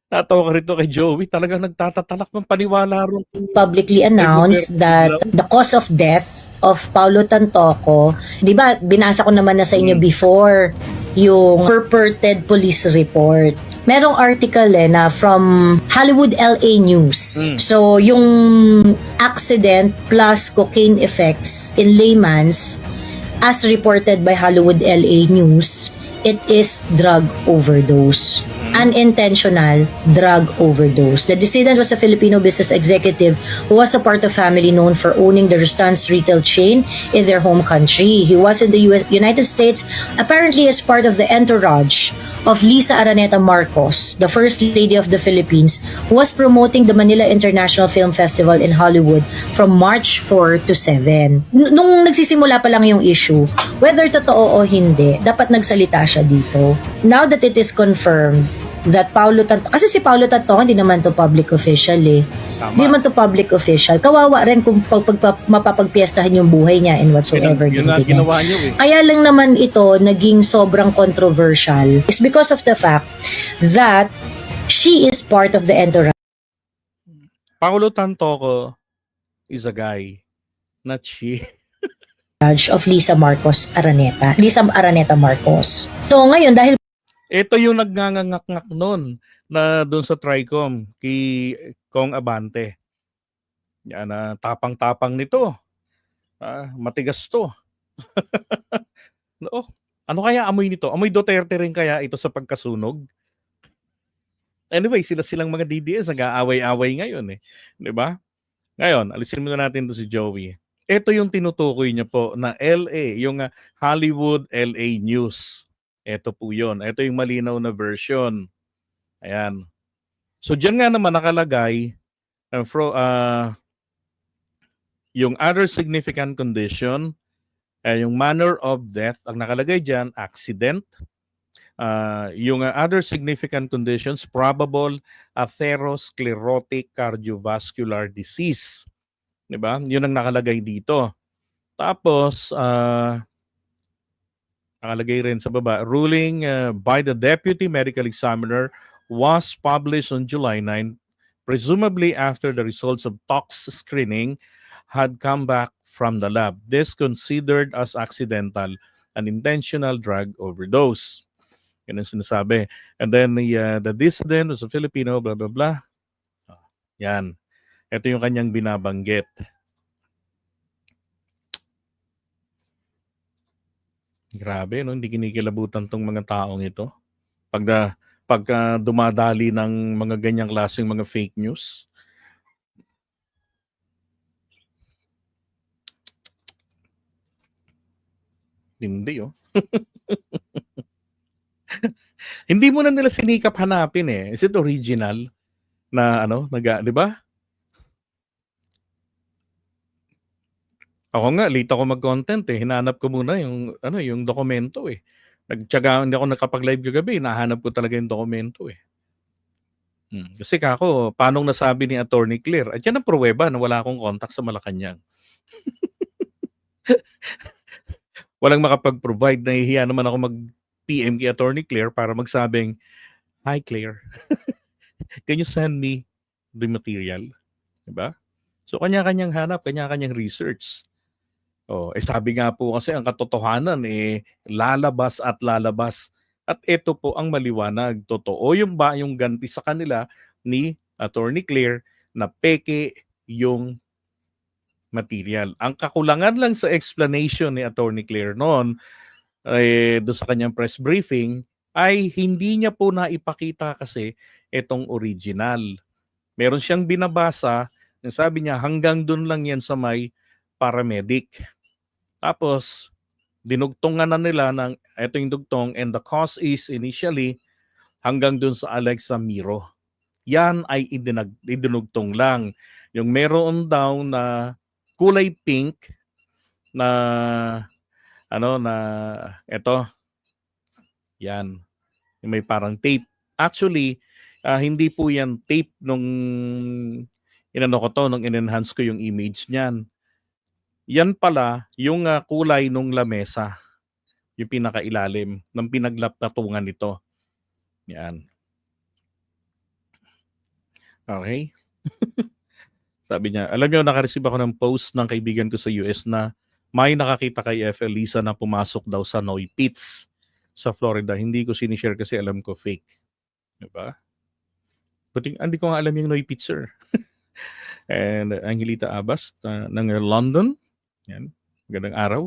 Natawa ka rito kay Joey, talagang nagtatatalak ng paniwala ron. Publicly announced that the cause of death of Paulo Tantoco, di ba, binasa ko naman na sa inyo before yung purported police report. Merong article na from Hollywood LA News. So, yung accident plus cocaine effects in layman's, as reported by Hollywood LA News, it is drug overdose. Unintentional drug overdose. The decedent was a Filipino business executive who was a part of family known for owning the Rustans retail chain in their home country. He was in the United States apparently as part of the entourage of Lisa Araneta Marcos, the First Lady of the Philippines, who was promoting the Manila International Film Festival in Hollywood from March 4 to 7. Nung nagsisimula pa lang yung issue, whether totoo o hindi, dapat nagsalita siya dito. Now that it is confirmed that Paulo Tantoco, kasi si Paulo Tantoco hindi naman to public official Hindi naman to public official. Kawawa rin kung mapapagpiestahan yung buhay niya and whatsoever. Yun na ginawa niyo Kaya lang naman ito naging sobrang controversial is because of the fact that she is part of the entourage. Paulo Tantoco is a guy, not she. Of Lisa Araneta Marcos. So ngayon dahil ito yung nagnganganak noon na doon sa Tricom kay Kong Abante. Yan na tapang-tapang nito. Matigas to. No, ano kaya amoy nito? Amoy Duterte rin kaya ito sa pagkasunog? Anyway, silang mga DDS nag-aaway-away ngayon 'Di ba? Ngayon, alisin muna natin 'to si Joey. Ito yung tinutukoy niya po na LA, yung Hollywood LA News. Ito po yun. Ito yung malinaw na version. Ayan. So, dyan nga naman nakalagay yung other significant condition, yung manner of death, ang nakalagay dyan, accident. Yung other significant conditions, probable atherosclerotic cardiovascular disease. Diba? Yun ang nakalagay dito. Tapos, nakalagay rin sa baba, ruling by the Deputy Medical Examiner was published on July 9, presumably after the results of tox screening had come back from the lab. This considered as accidental, an intentional drug overdose. Yan ang sinasabi. And then the dissident was a Filipino, blah, blah, blah. Yan. Ito yung kanyang binabanggit. Grabe, no? Hindi kinikilabutan tong mga taong ito. Pag dumadali ng mga ganyang klaseng mga fake news. Hindi, Hindi mo na nila sinikap hanapin Is it original na di ba? Ako nga, late ako mag-content Hinanap ko muna yung dokumento Nagtiyaga, hindi ako nakapag-live kagabi, nahanap ko talaga yung dokumento Kasi kako, paano nasabi ni Attorney Claire? At yan ang pruweba na wala akong contact sa Malacanang. Walang makapag-provide, nahihiya naman ako mag-PM kay Attorney Claire para magsabing, "Hi Claire, can you send me the material?" Diba? So kanya-kanyang hanap, kanya-kanyang research. Sabi nga po kasi ang katotohanan lalabas at lalabas. At ito po ang maliwanag. Totoo yung ganti sa kanila ni Attorney Claire na peke yung material. Ang kakulangan lang sa explanation ni Attorney Claire noon doon sa kanyang press briefing ay hindi niya po naipakita kasi itong original. Meron siyang binabasa, sabi niya hanggang doon lang yan sa may paramedic. Tapos, dinugtungan na nila ng ito yung dugtong and the cause is initially hanggang dun sa Alexa Miro. Yan ay idinugtong lang. Yung meron daw na kulay pink na ito. Yan. Yung may parang tape. Actually, hindi po yan tape nung nung in-enhance ko yung image niyan. Yan pala yung kulay nung lamesa, yung pinakailalim ng pinaglapatungan nito. Yan. Okay. Sabi niya, alam niyo, naka-receive ako ng post ng kaibigan ko sa US na may nakakita kay FL Lisa na pumasok daw sa Noy Pits sa Florida. Hindi ko sinishare kasi alam ko fake. Diba? Buti, hindi ko nga alam yung Noy Pits, sir. And Angelita Abas ng London. Yan. Magandang araw.